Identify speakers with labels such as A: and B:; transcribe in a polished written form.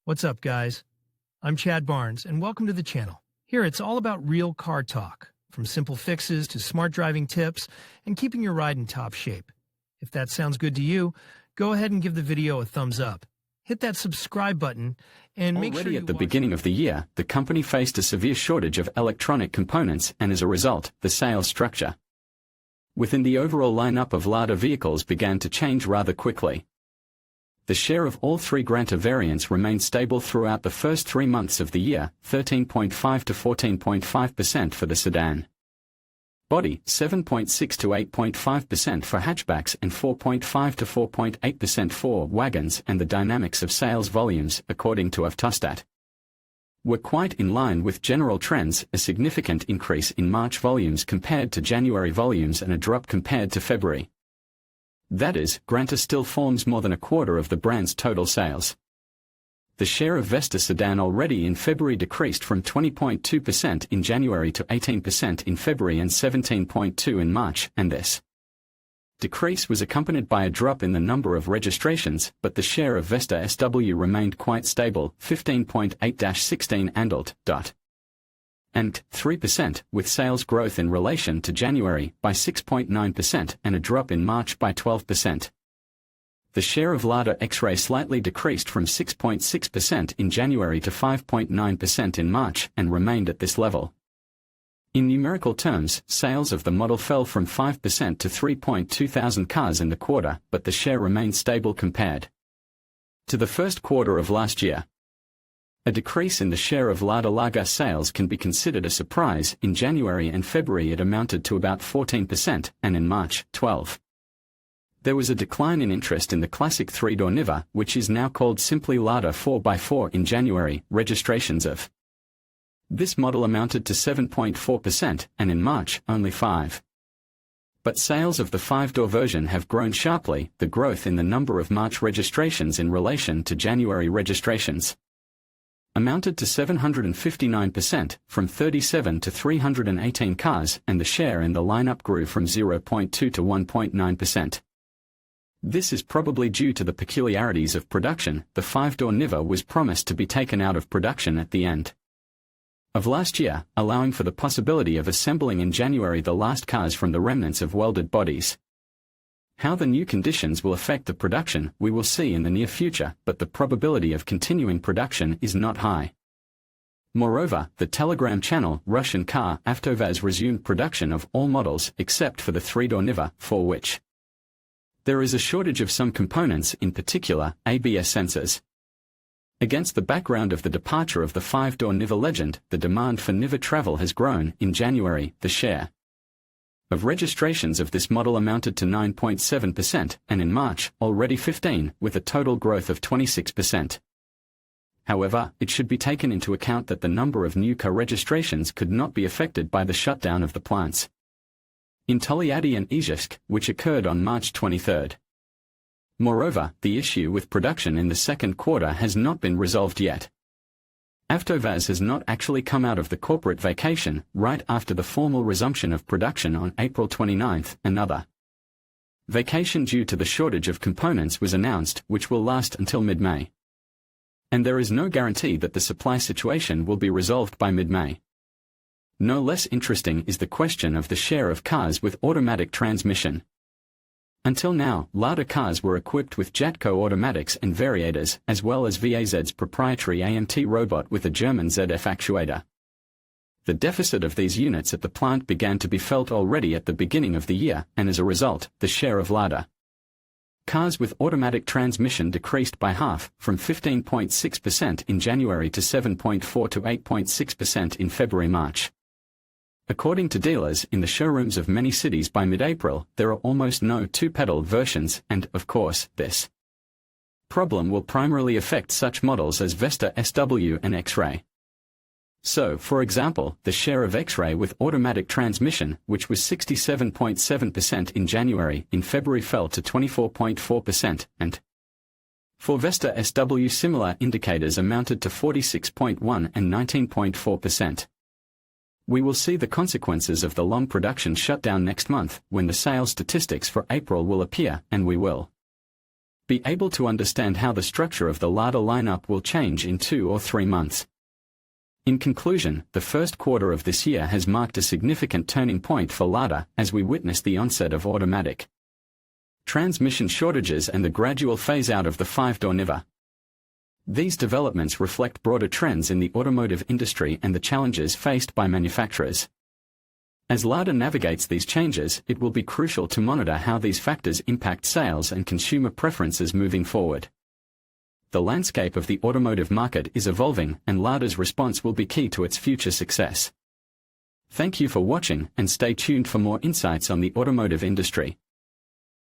A: What's up, guys? I'm Chad Barnes, and welcome to the channel. Here, it's all about real car talk, from simple fixes to smart driving tips and keeping your ride in top shape. If that sounds good to you, go ahead and give the video a thumbs up. Hit that subscribe button and make sure
B: Already at the beginning of the year, the company faced a severe shortage of electronic components and as a result, the sales structure within the overall lineup of Lada vehicles began to change rather quickly. The share of all three Granta variants remained stable throughout the first 3 months of the year, 13.5 to 14.5% for the sedan body, 7.6 to 8.5% for hatchbacks and 4.5 to 4.8% for wagons, and the dynamics of sales volumes, according to Avtostat, were quite in line with general trends, a significant increase in March volumes compared to January volumes and a drop compared to February. That is, Granta still forms more than a quarter of the brand's total sales. The share of Vesta sedan already in February decreased from 20.2% in January to 18% in February and 17.2% in March, and this decrease was accompanied by a drop in the number of registrations, but the share of Vesta SW remained quite stable, 15.8-16 and 3%, with sales growth in relation to January by 6.9% and a drop in March by 12%. The share of Lada X-Ray slightly decreased from 6.6% in January to 5.9% in March and remained at this level. In numerical terms, sales of the model fell from 5% to 3.2 thousand cars in the quarter, but the share remained stable compared to the first quarter of last year. A decrease in the share of Lada Lager sales can be considered a surprise. In January and February it amounted to about 14%, and in March, 12%. There was a decline in interest in the classic 3-door Niva, which is now called simply Lada 4x4. In January, registrations of this model amounted to 7.4%, and in March, only 5%. But sales of the 5-door version have grown sharply. The growth in the number of March registrations in relation to January registrations amounted to 759%, from 37 to 318 cars, and the share in the lineup grew from 0.2 to 1.9%. This is probably due to the peculiarities of production. The 5-door Niva was promised to be taken out of production at the end of last year, allowing for the possibility of assembling in January the last cars from the remnants of welded bodies. How the new conditions will affect the production, we will see in the near future, but the probability of continuing production is not high. Moreover, the Telegram channel Russian Car Avtovaz resumed production of all models except for the 3-door Niva, for which there is a shortage of some components, in particular, ABS sensors. Against the background of the departure of the 5-door Niva legend, the demand for Niva travel has grown. In January, the share of registrations of this model amounted to 9.7%, and in March, already 15%, with a total growth of 26%. However, it should be taken into account that the number of new car registrations could not be affected by the shutdown of the plants in Toliati and Izhevsk, which occurred on March 23. Moreover, the issue with production in the second quarter has not been resolved yet. Avtovaz has not actually come out of the corporate vacation. Right after the formal resumption of production on April 29, another vacation due to the shortage of components was announced, which will last until mid-May. And there is no guarantee that the supply situation will be resolved by mid-May. No less interesting is the question of the share of cars with automatic transmission. Until now, Lada cars were equipped with Jatco automatics and variators, as well as VAZ's proprietary AMT robot with a German ZF actuator. The deficit of these units at the plant began to be felt already at the beginning of the year, and as a result, the share of Lada cars with automatic transmission decreased by half, from 15.6% in January to 7.4 to 8.6% in February-March. According to dealers in the showrooms of many cities by mid-April, there are almost no 2-pedal versions, and, of course, this problem will primarily affect such models as Vesta SW and X-Ray. So, for example, the share of X-Ray with automatic transmission, which was 67.7% in January, in February fell to 24.4%, and for Vesta SW similar indicators amounted to 46.1% and 19.4%. We will see the consequences of the long production shutdown next month, when the sales statistics for April will appear, and we will Be able to understand how the structure of the Lada lineup will change in 2 or 3 months. In conclusion, the first quarter of this year has marked a significant turning point for Lada as we witness the onset of automatic transmission shortages and the gradual phase-out of the 5-door Niva. These developments reflect broader trends in the automotive industry and the challenges faced by manufacturers. As Lada navigates these changes, it will be crucial to monitor how these factors impact sales and consumer preferences moving forward. The landscape of the automotive market is evolving, and Lada's response will be key to its future success. Thank you for watching, and stay tuned for more insights on the automotive industry.